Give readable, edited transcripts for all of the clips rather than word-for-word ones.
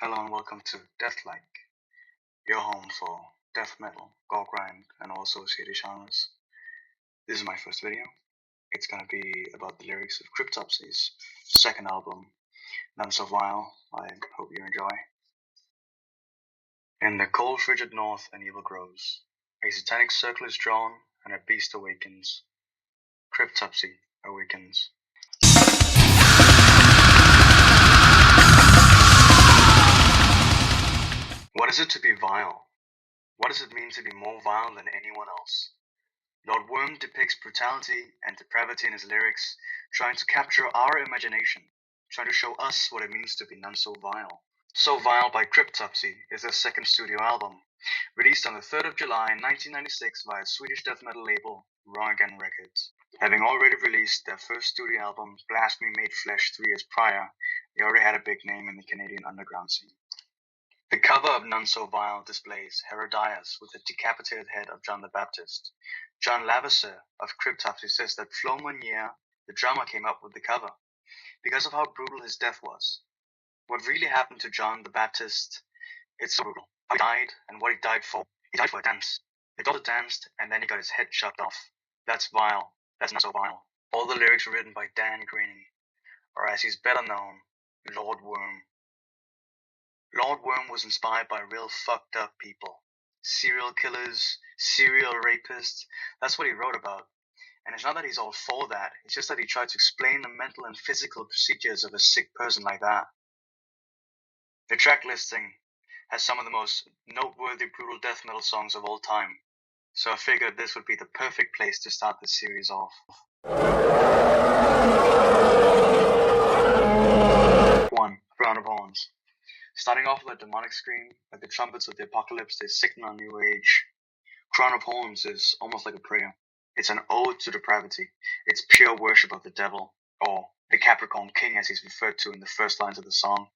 Hello and welcome to Deathlike, your home for death metal, gore grind, and all associated genres. This is my first video. It's gonna be about the lyrics of Cryptopsy's second album, None So Vile. I hope you enjoy. In the cold frigid north an evil grows, a satanic circle is drawn, and a beast awakens. Cryptopsy awakens. What is it to be vile? What does it mean to be more vile than anyone else? Lord Worm depicts brutality and depravity in his lyrics, trying to capture our imagination, trying to show us what it means to be none so vile. So Vile by Cryptopsy is their second studio album, released on the 3rd of July 1996 via Swedish death metal label Wrong Again Records. Having already released their first studio album, Blasphemy Made Flesh, 3 years prior, they already had a big name in the Canadian underground scene. The cover of None So Vile displays Herodias with the decapitated head of John the Baptist. John Lavisser of Cryptopsy says that Flo Monnier, the drummer, came up with the cover because of how brutal his death was. What really happened to John the Baptist, it's so brutal. How he died and what he died for. He died for a dance. His daughter danced and then he got his head chopped off. That's vile. That's not so vile. All the lyrics were written by Dan Green, or as he's better known, Lord Worm. Lord Worm was inspired by real fucked up people. Serial killers, serial rapists, that's what he wrote about. And it's not that he's all for that, it's just that he tried to explain the mental and physical procedures of a sick person like that. The track listing has some of the most noteworthy brutal death metal songs of all time, so I figured this would be the perfect place to start this series off. 1. Crown of Horns. Starting off with a demonic scream, like the trumpets of the apocalypse, they signal a new age. Crown of Horns is almost like a prayer. It's an ode to depravity. It's pure worship of the devil, or the Capricorn King as he's referred to in the first lines of the song.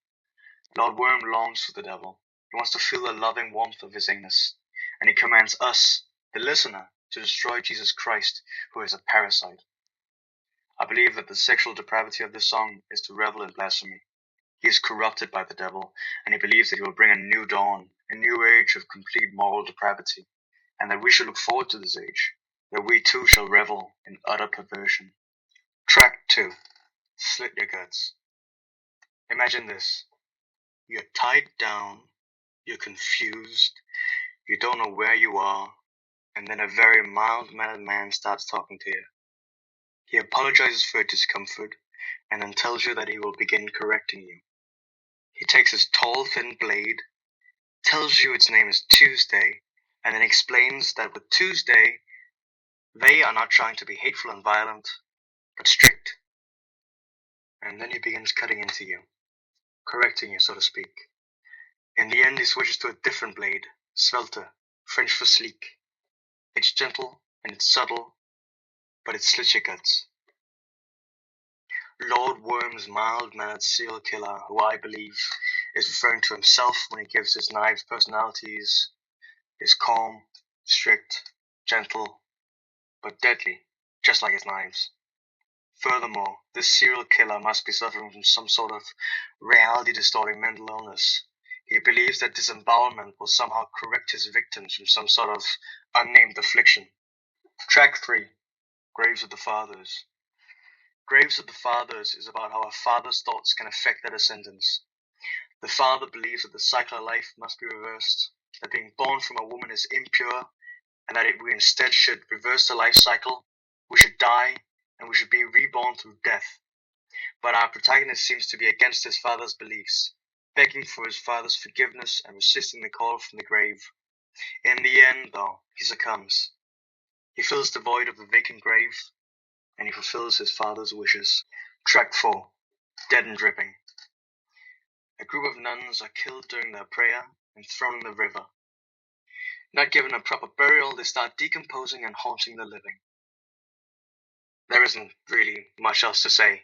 Lord Worm longs for the devil. He wants to feel the loving warmth of his anus, and he commands us, the listener, to destroy Jesus Christ, who is a parasite. I believe that the sexual depravity of this song is to revel in blasphemy. He is corrupted by the devil, and he believes that he will bring a new dawn, a new age of complete moral depravity, and that we should look forward to this age, where we too shall revel in utter perversion. Track 2. Slit Your Guts. Imagine this. You're tied down, you're confused, you don't know where you are, and then a very mild-mannered man starts talking to you. He apologizes for your discomfort, and then tells you that he will begin correcting you. He takes his tall, thin blade, tells you its name is Tuesday, and then explains that with Tuesday, they are not trying to be hateful and violent, but strict. And then he begins cutting into you, correcting you, so to speak. In the end, he switches to a different blade, Svelte, French for sleek. It's gentle and it's subtle, but it slits your guts. Lord Worm's mild-mannered serial killer, who I believe is referring to himself when he gives his knives personalities, is calm, strict, gentle, but deadly, just like his knives. Furthermore, this serial killer must be suffering from some sort of reality-distorting mental illness. He believes that disembowelment will somehow correct his victims from some sort of unnamed affliction. Track 3. Graves of the Fathers. Graves of the Fathers is about how a father's thoughts can affect their descendants. The father believes that the cycle of life must be reversed, that being born from a woman is impure, and that we instead should reverse the life cycle. We should die, and we should be reborn through death. But our protagonist seems to be against his father's beliefs, begging for his father's forgiveness and resisting the call from the grave. In the end, though, he succumbs. He fills the void of the vacant grave, and he fulfills his father's wishes. Track 4. Dead and Dripping. A group of nuns are killed during their prayer and thrown in the river. Not given a proper burial, they start decomposing and haunting the living. There isn't really much else to say.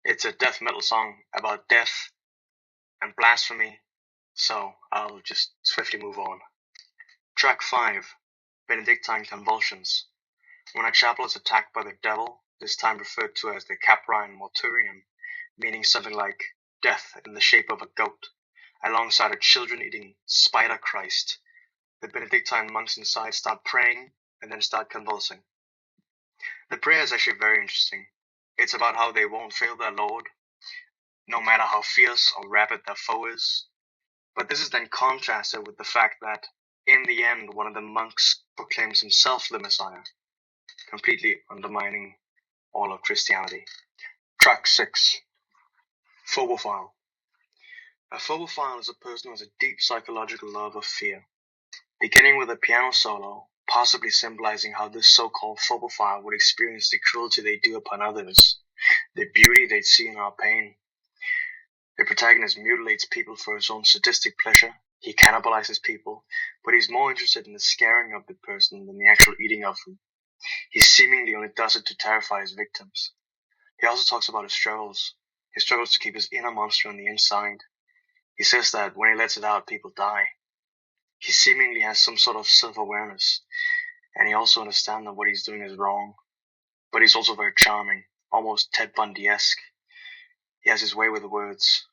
It's a death metal song about death and blasphemy, so I'll just swiftly move on. Track 5. Benedictine Convulsions. When a chapel is attacked by the devil, this time referred to as the Caprine Morturium, meaning something like death in the shape of a goat, alongside a children-eating spider Christ. The Benedictine monks inside start praying and then start convulsing. The prayer is actually very interesting. It's about how they won't fail their Lord, no matter how fierce or rabid their foe is. But this is then contrasted with the fact that, in the end, one of the monks proclaims himself the Messiah, completely undermining all of Christianity. Track 6. Phobophile. A phobophile is a person who has a deep psychological love of fear, beginning with a piano solo, possibly symbolizing how this so-called phobophile would experience the cruelty they do upon others, the beauty they'd see in our pain. The protagonist mutilates people for his own sadistic pleasure. He cannibalizes people, but he's more interested in the scaring of the person than the actual eating of them. He seemingly only does it to terrify his victims. He also talks about his struggles to keep his inner monster on the inside. He says that when he lets it out, people die. He seemingly has some sort of self-awareness, and he also understands that what he's doing is wrong. But he's also very charming, almost Ted Bundy-esque. He has his way with the words,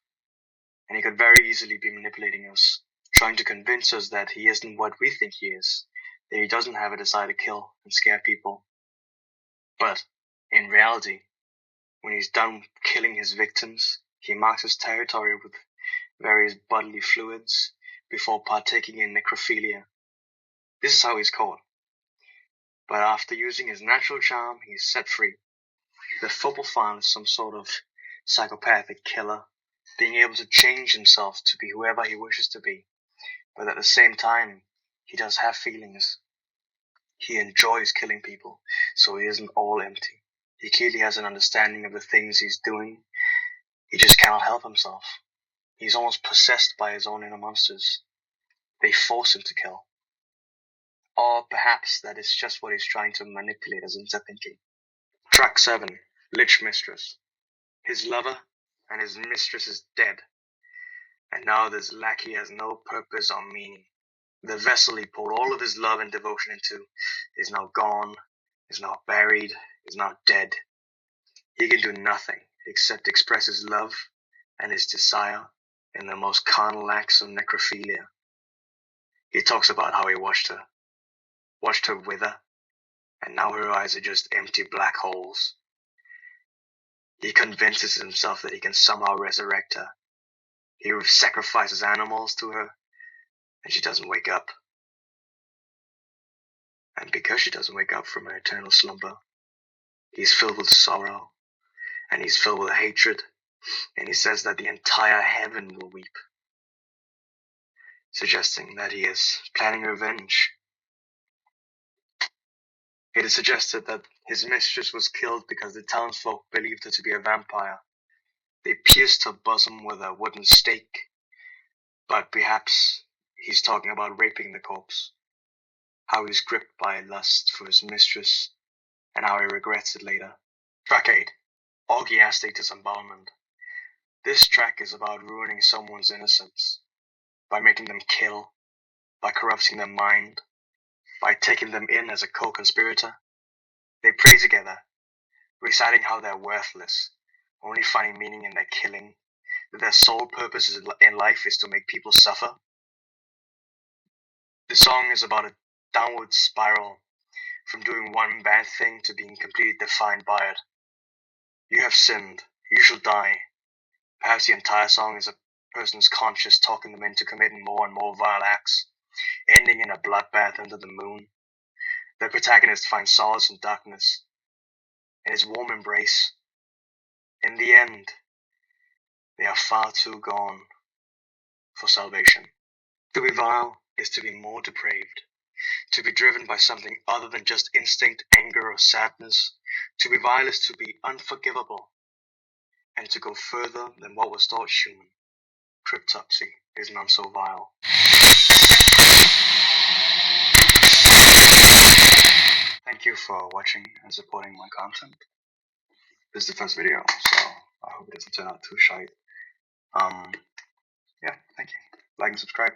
and he could very easily be manipulating us, trying to convince us that he isn't what we think he is, that he doesn't have a desire to kill and scare people. But, in reality, when he's done killing his victims, he marks his territory with various bodily fluids before partaking in necrophilia. This is how he's caught. But after using his natural charm, he's set free. The phobophile is some sort of psychopathic killer, being able to change himself to be whoever he wishes to be. But at the same time, he does have feelings. He enjoys killing people, so he isn't all empty. He clearly has an understanding of the things he's doing. He just cannot help himself. He's almost possessed by his own inner monsters. They force him to kill. Or perhaps that is just what he's trying to manipulate us into thinking. Track 7. Lich Mistress. His lover and his mistress is dead, and now this lackey has no purpose or meaning. The vessel he poured all of his love and devotion into is now gone, is now buried, is now dead. He can do nothing except express his love and his desire in the most carnal acts of necrophilia. He talks about how he watched her wither, and now her eyes are just empty black holes. He convinces himself that he can somehow resurrect her. He sacrifices animals to her, and she doesn't wake up. And because she doesn't wake up from her eternal slumber, he's filled with sorrow, and he's filled with hatred, and he says that the entire heaven will weep, suggesting that he is planning revenge. It is suggested that his mistress was killed because the townsfolk believed her to be a vampire. They pierced her bosom with a wooden stake, but perhaps he's talking about raping the corpse, how he's gripped by lust for his mistress, and how he regrets it later. Track 8. Orgiastic Disembowelment. This track is about ruining someone's innocence, by making them kill, by corrupting their mind, by taking them in as a co-conspirator. They pray together, reciting how they're worthless, only finding meaning in their killing, that their sole purpose in life is to make people suffer. The song is about a downward spiral, from doing one bad thing to being completely defined by it. You have sinned, you shall die. Perhaps the entire song is a person's conscience talking them into committing more and more vile acts, ending in a bloodbath under the moon. The protagonist finds solace in darkness, in his warm embrace. In the end, they are far too gone for salvation. To be vile is to be more depraved, to be driven by something other than just instinct, anger, or sadness. To be vile is to be unforgivable, and to go further than what was thought human. Cryptopsy is none so vile. Thank you for watching and supporting my content. This is the first video, so I hope it doesn't turn out too shite. Yeah, thank you. Like and subscribe.